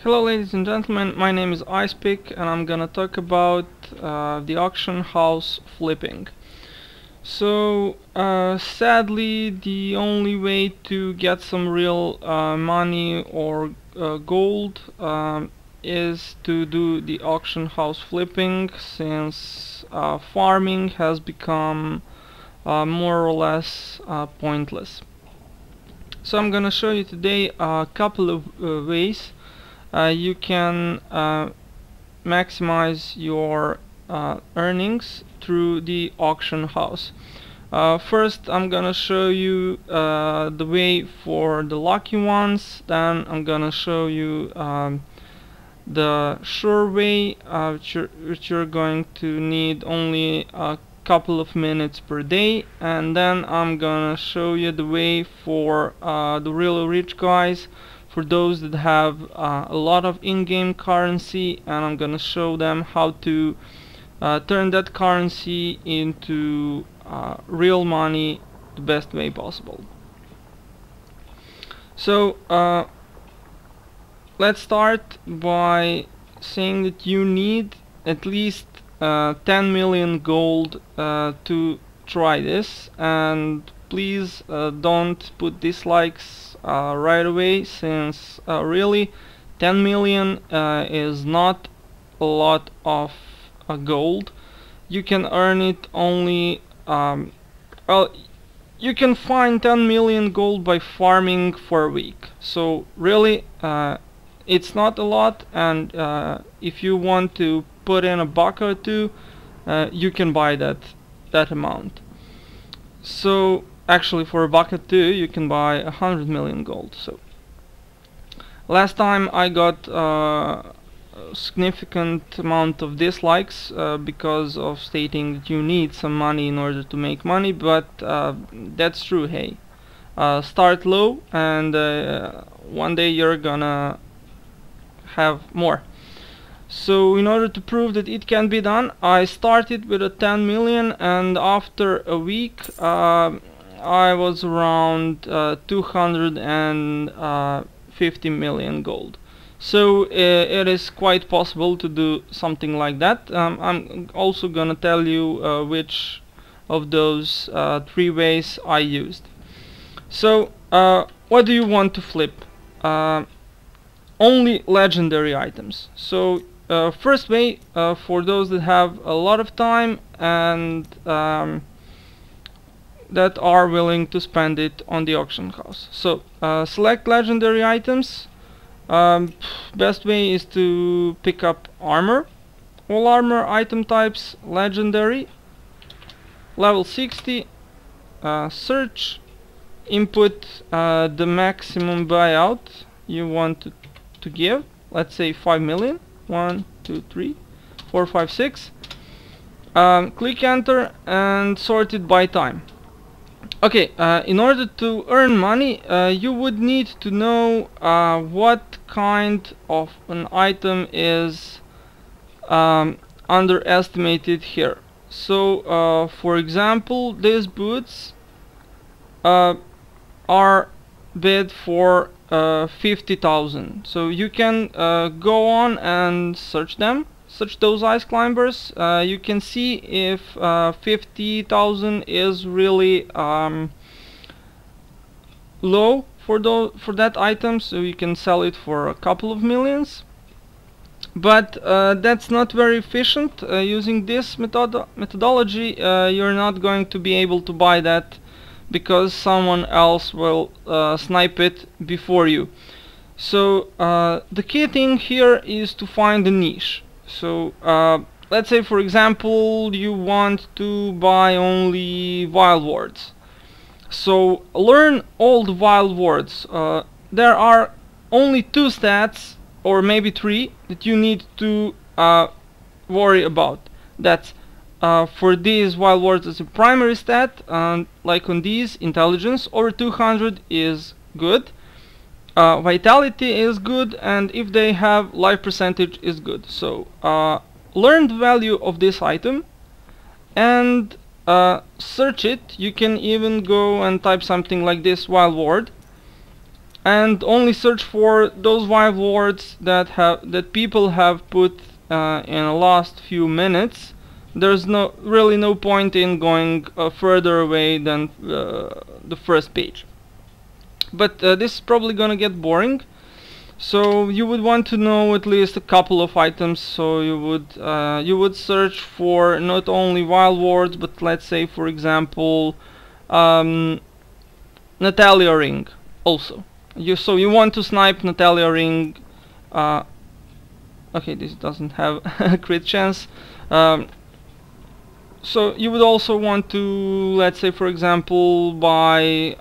Hello ladies and gentlemen, my name is Icepick and I'm gonna talk about the auction house flipping. So sadly the only way to get some real money or gold is to do the auction house flipping, since farming has become more or less pointless. So I'm gonna show you today a couple of ways you can maximize your earnings through the auction house. First I'm gonna show you the way for the lucky ones, then I'm gonna show you the sure way, which you're going to need only a couple of minutes per day, and then I'm gonna show you the way for the really rich guys, for those that have a lot of in-game currency, and I'm gonna show them how to turn that currency into real money the best way possible. So let's start by saying that you need at least 10 million gold to try this, and please don't put dislikes right away, since really 10 million is not a lot of gold. You can earn it only well, you can find 10 million gold by farming for a week, so really it's not a lot, and if you want to put in a buck or two, you can buy that amount. So actually for a bucket too you can buy 100 million gold. So last time I got a significant amount of dislikes because of stating that you need some money in order to make money, but that's true. Hey, start low and one day you're gonna have more. So in order to prove that it can be done, I started with a 10 million, and after a week I was around 250 million gold. So it is quite possible to do something like that. I'm also gonna tell you which of those three ways I used. So what do you want to flip? Only legendary items. So first way, for those that have a lot of time and that are willing to spend it on the auction house. So select legendary items. Best way is to pick up armor. All armor item types legendary. Level 60. Search. Input the maximum buyout you want to give. Let's say 5 million. 1, 2, 3, 4, 5, 6. Click enter and sort it by time. Okay, in order to earn money, you would need to know what kind of an item is underestimated here. So for example, these boots are bid for 50,000. So you can go on and search them, search those ice climbers. You can see if 50,000 is really low for that item, so you can sell it for a couple of millions. But that's not very efficient. Using this methodology, you're not going to be able to buy that, because someone else will snipe it before you. So the key thing here is to find a niche. So let's say for example you want to buy only wild wards. So learn all the wild wards. There are only 2 stats, or maybe 3, that you need to worry about. That's for these wild wards as a primary stat, like on these, intelligence over 200 is good, vitality is good, and if they have life percentage is good. So learn the value of this item and search it. You can even go and type something like this, wild ward, and only search for those wild words that people have put in the last few minutes. There's really no point in going further away than the first page. But this is probably gonna get boring, so you would want to know at least a couple of items. So you would search for not only wild words, but let's say, for example, Natalia ring also. So you want to snipe Natalia ring. Okay, this doesn't have a crit chance. So you would also want to, let's say, for example, buy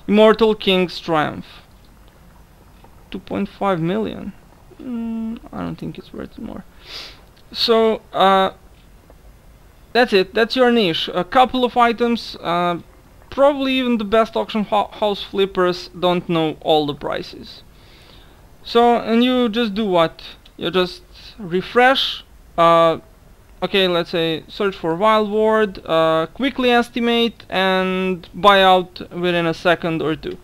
Immortal King's Triumph. 2.5 million. I don't think it's worth more. So that's it. That's your niche. A couple of items. Probably even the best auction house flippers don't know all the prices. So, and you just do what? You just refresh. Okay, let's say search for wild word, quickly estimate, and buy out within a second or two.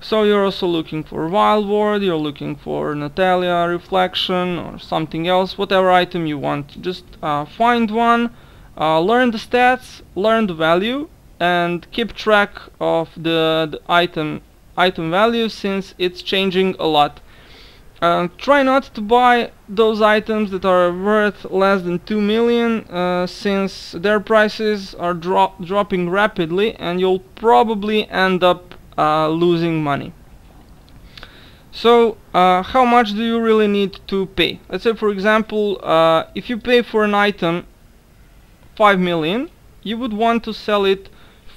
So you're also looking for wild word, you're looking for Natalia reflection or something else, whatever item you want. Just find one, learn the stats, learn the value, and keep track of the item value, since it's changing a lot. Try not to buy those items that are worth less than 2 million, since their prices are dropping rapidly, and you'll probably end up losing money. So how much do you really need to pay? Let's say, for example, if you pay for an item 5 million, you would want to sell it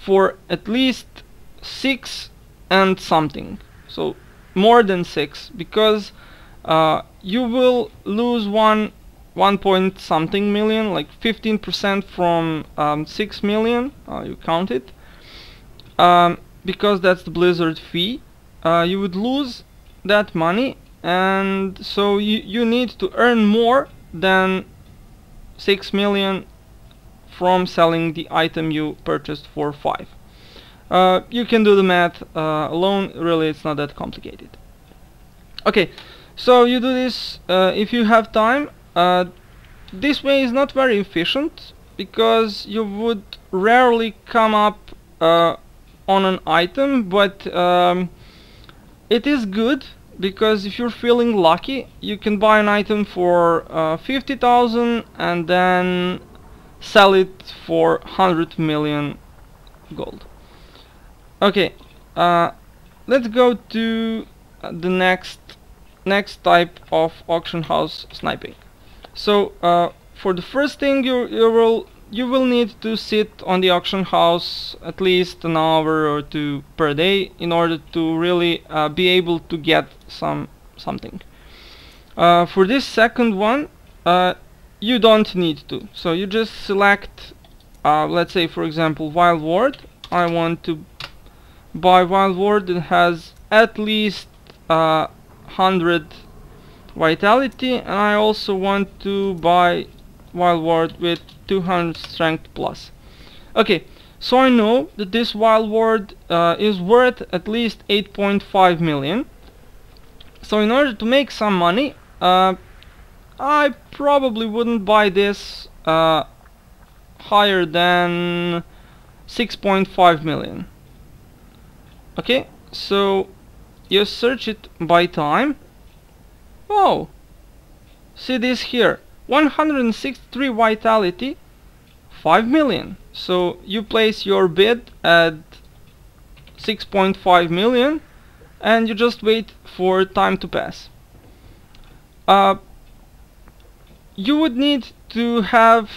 for at least 6 and something. So more than 6, because you will lose 1 point something million, like 15% from 6 million. You count it, because that's the Blizzard fee. You would lose that money, and so you need to earn more than 6 million from selling the item you purchased for 5. You can do the math alone. Really, it's not that complicated. Okay, so you do this if you have time. This way is not very efficient, because you would rarely come up on an item, but it is good, because if you're feeling lucky, you can buy an item for 50,000 and then sell it for 100 million gold. Okay, let's go to the next type of auction house sniping. So for the first thing, you will need to sit on the auction house at least an hour or two per day in order to really be able to get something. For this second one, you don't need to. So you just select, let's say, for example, wild word. I want to buy wild word that has at least 100 vitality, and I also want to buy wild word with 200 strength plus. Okay, so I know that this wild word is worth at least 8.5 million. So in order to make some money, I probably wouldn't buy this higher than 6.5 million. Okay, so you search it by time. Oh, see this here, 163 vitality, 5 million. So you place your bid at 6.5 million and you just wait for time to pass. You would need to have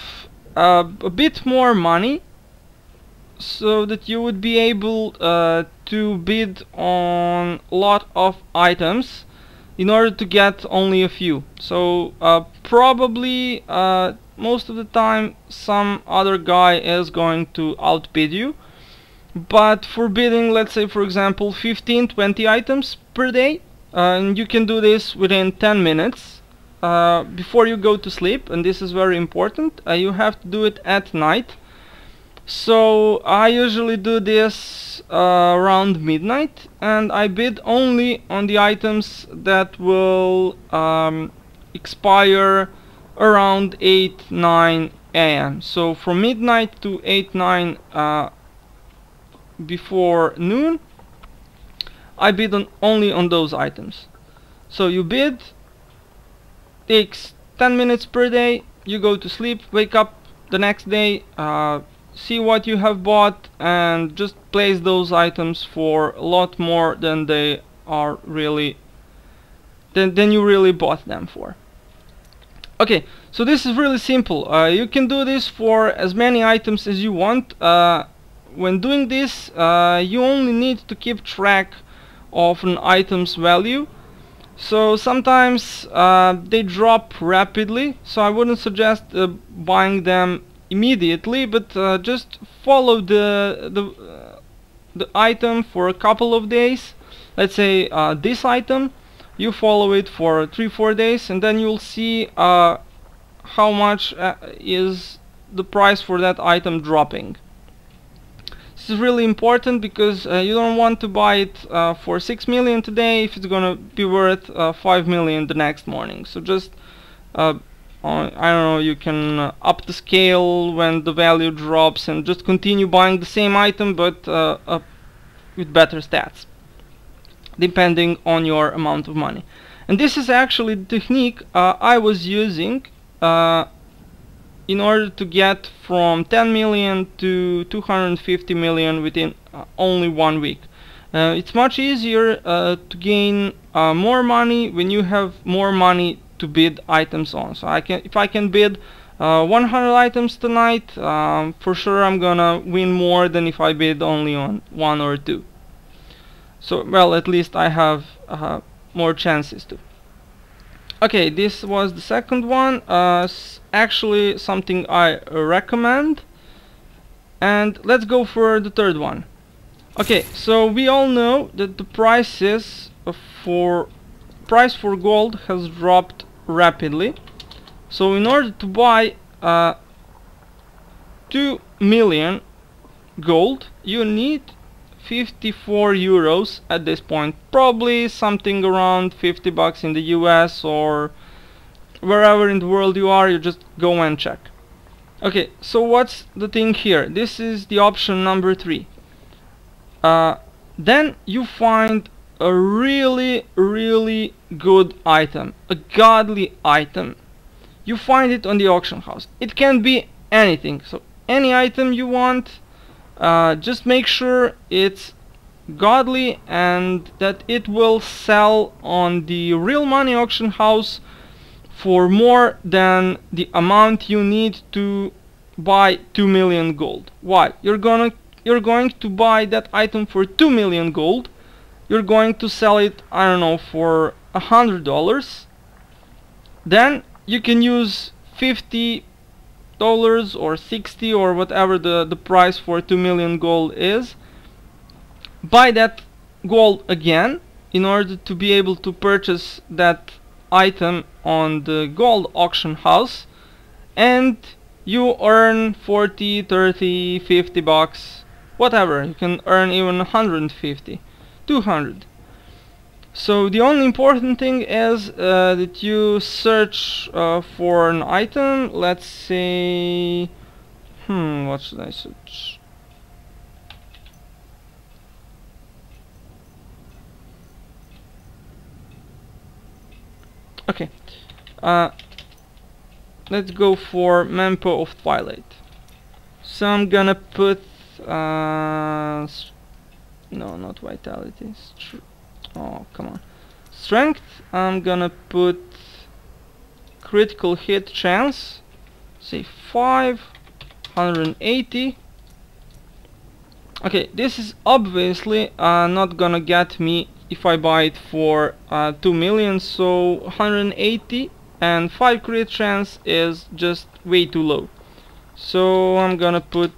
a bit more money so that you would be able to bid on a lot of items in order to get only a few. So probably most of the time some other guy is going to outbid you, but for bidding, let's say for example 15-20 items per day, and you can do this within 10 minutes before you go to sleep. And this is very important, you have to do it at night. So I usually do this around midnight, and I bid only on the items that will expire around 8-9 a.m. So from midnight to 8-9 before noon, I bid only on those items. So you bid, takes 10 minutes per day, you go to sleep, wake up the next day, see what you have bought, and just place those items for a lot more than they are really than you really bought them for. Okay, so this is really simple. You can do this for as many items as you want. When doing this, you only need to keep track of an item's value. So sometimes they drop rapidly, so I wouldn't suggest buying them immediately, but just follow the item for a couple of days. Let's say this item, you follow it for 3-4 days, and then you'll see how much is the price for that item dropping. This is really important because you don't want to buy it for 6 million today if it's gonna be worth 5 million the next morning. So just I don't know, you can up the scale when the value drops and just continue buying the same item, but with better stats, depending on your amount of money. And this is actually the technique I was using in order to get from 10 million to 250 million within only 1 week. It's much easier to gain more money when you have more money to bid items on. So if I can bid 100 items tonight, for sure I'm gonna win more than if I bid only on 1 or 2. So, well, at least I have more chances to. Okay, this was the second one. Actually something I recommend. And let's go for the third one. Okay, so we all know that the price for gold has dropped rapidly. So in order to buy 2 million gold, you need 54 euros at this point, probably something around 50 bucks in the US or wherever in the world you are. You just go and check. Okay, so what's the thing here? This is the option number 3. Then you find a really good item, a godly item. You find it on the auction house. It can be anything, so any item you want. Just make sure it's godly and that it will sell on the real money auction house for more than the amount you need to buy 2 million gold. Why? You're going to buy that item for 2 million gold. You're going to sell it, I don't know, for $100. Then you can use $50 or 60 or whatever the price for 2 million gold is, buy that gold again in order to be able to purchase that item on the gold auction house, and you earn 40, 30, 50 bucks, whatever. You can earn even 150, 200. So the only important thing is that you search for an item. Let's say, what should I search? Okay, let's go for Mempo of Twilight. So I'm gonna put no, not Vitality. Oh, come on. Strength, I'm gonna put critical hit chance, say 580. Okay, this is obviously not gonna get me if I buy it for 2 million, so 180 and 5 crit chance is just way too low. So I'm gonna put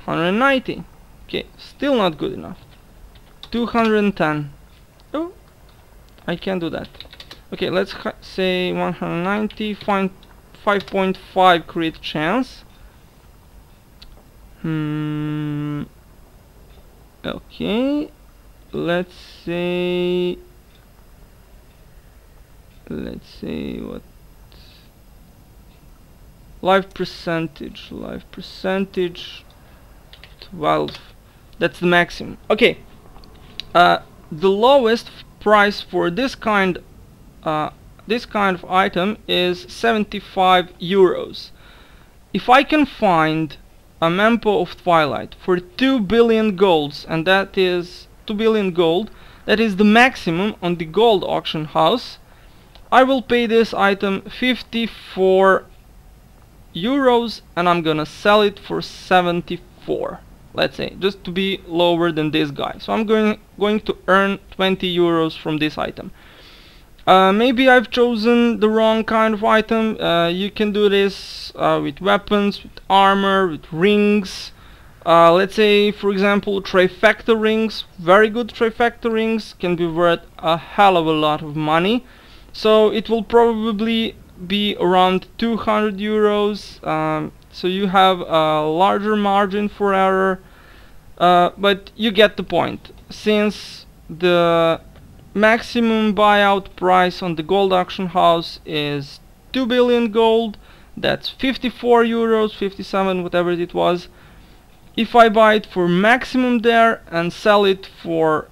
190. Okay, still not good enough. 210. Oh, I can't do that. Okay, let's say 190, find 5.5 crit chance. Okay, let's say what, life percentage 12, that's the maximum. Okay, the lowest price for this kind of item is 75 euros. If I can find a mempo of Twilight for 2 billion golds, and that is 2 billion gold, that is the maximum on the gold auction house, I will pay this item 54 euros and I'm gonna sell it for 74, let's say, just to be lower than this guy. So I'm going to earn 20 euros from this item. Maybe I've chosen the wrong kind of item. You can do this with weapons, with armor, with rings. Let's say, for example, trifecta rings. Very good trifecta rings can be worth a hell of a lot of money. So it will probably be around 200 euros. So you have a larger margin for error. But you get the point. Since the maximum buyout price on the gold auction house is 2 billion gold, that's 54 euros, 57, whatever it was. If I buy it for maximum there and sell it for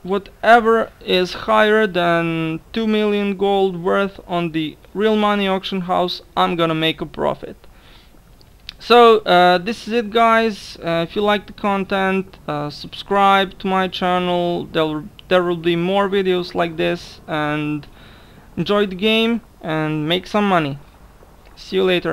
whatever is higher than 2 million gold worth on the real money auction house, I'm gonna make a profit. So this is it, guys. If you like the content, subscribe to my channel. There will be more videos like this, and enjoy the game and make some money. See you later.